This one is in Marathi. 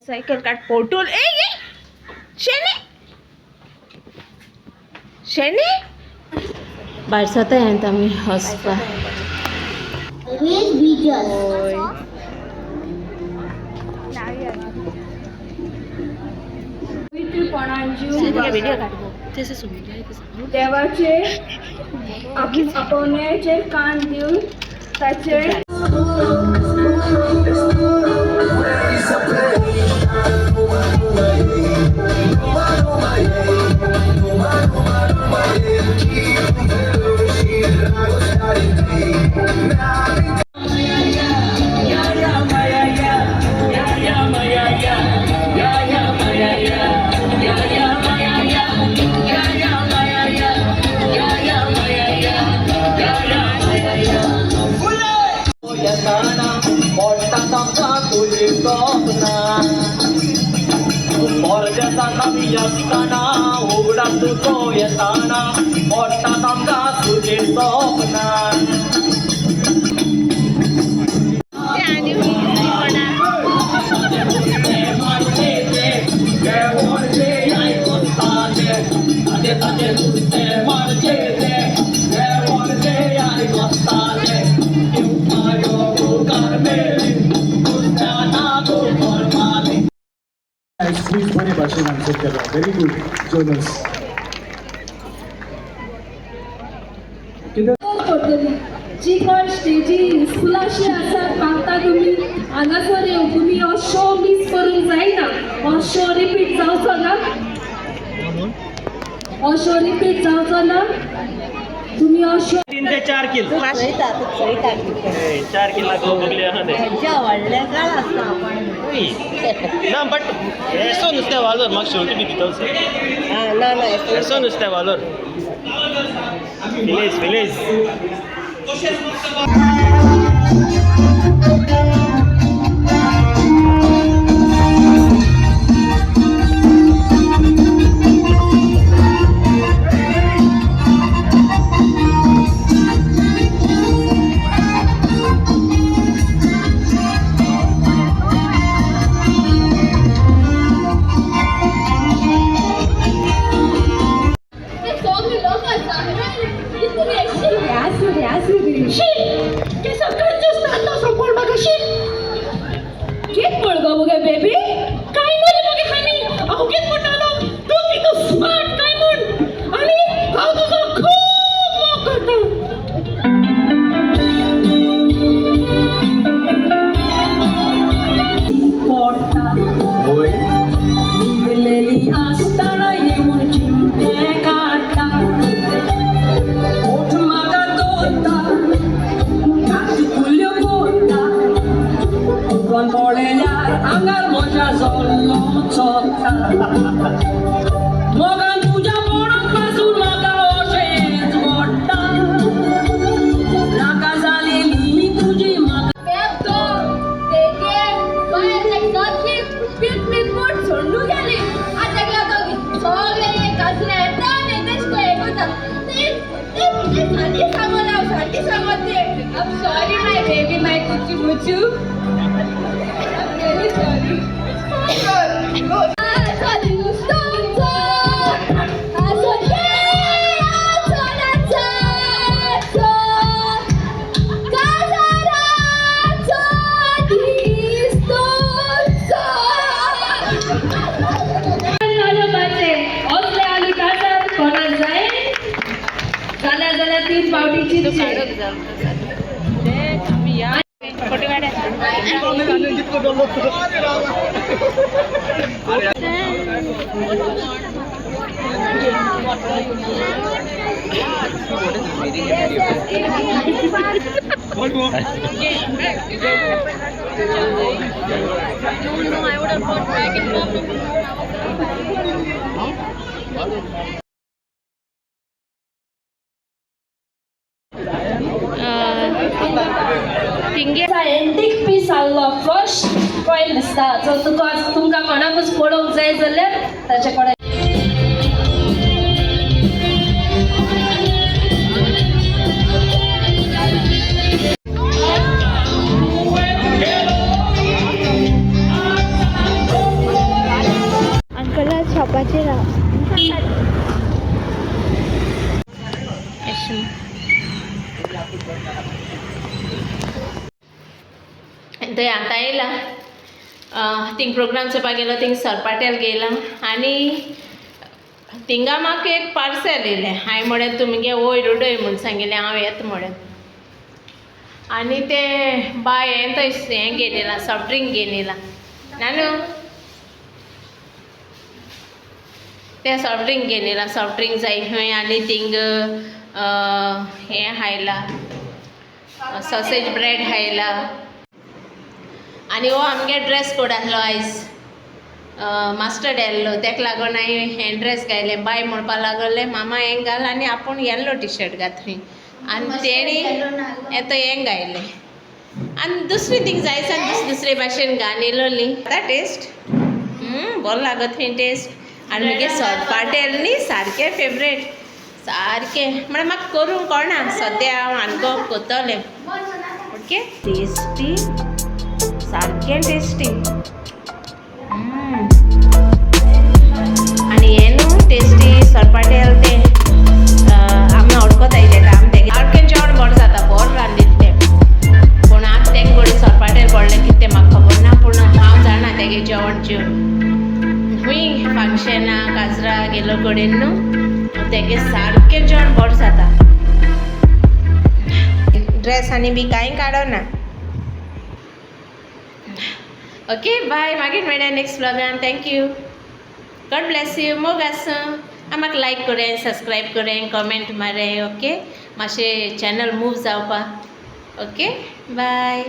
सायकल काढ पोटून ए शेणे शेणे बारसात आहे आम्ही हसपा देवाचे आपणेचे कान देऊन त्याचे असताना उघडा तुझो येताना मोठा समजा तुझे स्वप्ना बरे भाषेन आन्सर केला. Very good Jonas. जी कोण स्टेजी स्कुलाशी आसा पावता तुम्ही हांगासर येवन तुम्ही हो शो मिस करूंक जायना. हो शो रिपीट जावचो ना. हो शो रिपीट जावचो ना. तुम्ही हो शो 3 ते 4 किल 4 किल लागो बगले आहा ना बट ऐसो नुस्तें वालोर म्हाका शेवटी बी दितोच ऐसो नुस्तें वालोर विलेज बेबी काय नाही बघे खाली अहो कित म्हणालो तू किती स्मार्ट काय म्हण आणि हाव तुझा खूप मोग करतो पोटा होय निघलेली असताना येऊन चिमटे काढता ओठ मागा दोता काच फुल्यो पोटा कोण पळेल्या आंगार मोजा जल्लो चोता मोगान तुझ्या पोटात पासून म्हाका अशेंच मोडटा नाका जालेली तुजी म्हाका येतो तेगे बाय सारखी पीट पोट सोडून गेली आता गेलो सगळे कासरे येता आणि तेच ऐकता ते सारखी सांगते I'm sorry my baby my kuchu kuchu really sorry. तीन पावटीची सायंटीक पीस आसलो फर्स्ट पॉयंट दिसता जर तुमकां कोणाकूच पळोवंक जाय जाल्यार ताचे कडेन बाजीराव थंय आतां येयला थिंग प्रोग्राम चोवपाक गेलो थिंग सरपाट्याल गेला आनी थिंगा म्हाका एक पार्सल येयलें हांवें म्हळें तुमगे वयर उडय म्हूण सांगिल्लें हांव येता म्हळें आनी ते बाय हें थंय हें घेवन येयलां सॉफ्ट ड्रिंक घेवन येयलां नानू ते सॉफ्ट ड्रिंक घेवन येयलां सॉफ्ट ड्रिंक जाय खंय आनी थिंग हें हायलां सॉसेज ब्रेड हायला आनी हो आमगे ड्रेस कोड आहलो आयज मास्टर्ड येल्लो तेका लागून हांवें हें ड्रेस घायलें बाय म्हणपा लागलें मामा हें घाल आनी आपूण येल्लो टी शर्ट घातली आनी तेणी येतो हें घायलें आनी दुसरी थिंग जायसान दुसरे भाशेन घान येयलोली टेस्ट बरो लागत थंय टेस्ट आनी मुगे सोरपाटेल न्ही सारकें फेवरेट सारकें म्हळ्यार म्हाका करूंक कळना सद्या हांव आनगो कोत्तोलें ओके टेस्टी सारकें टेस्टी आनी हें न्हू टेस्टी सोरपाटेल तें आमी ओडकोताय तेका आमी तेगे सारकें जेवण बरें जाता बरें रांदीत तें पूण आतां तेंगे बरें सोरपाटेल पडलें कितें तें म्हाका खबर ना पूण हांव जाणा तेगे जेवण जेवन खूंय फंक्शना काजरा गेलो कडेन न्हू तेगे सारकें जेवण बरें जाता ड्रेस आनी बी कांय काडोना ओके बाय मागीर मेळया नेक्स्ट ब्लॉगान थँक्यू गॉड ब्लेस यू मोग आसूं म्हाका लायक करें सबस्क्रायब करें कमेंट मारें ओके मातशें चॅनल मूव जावपा ओके बाय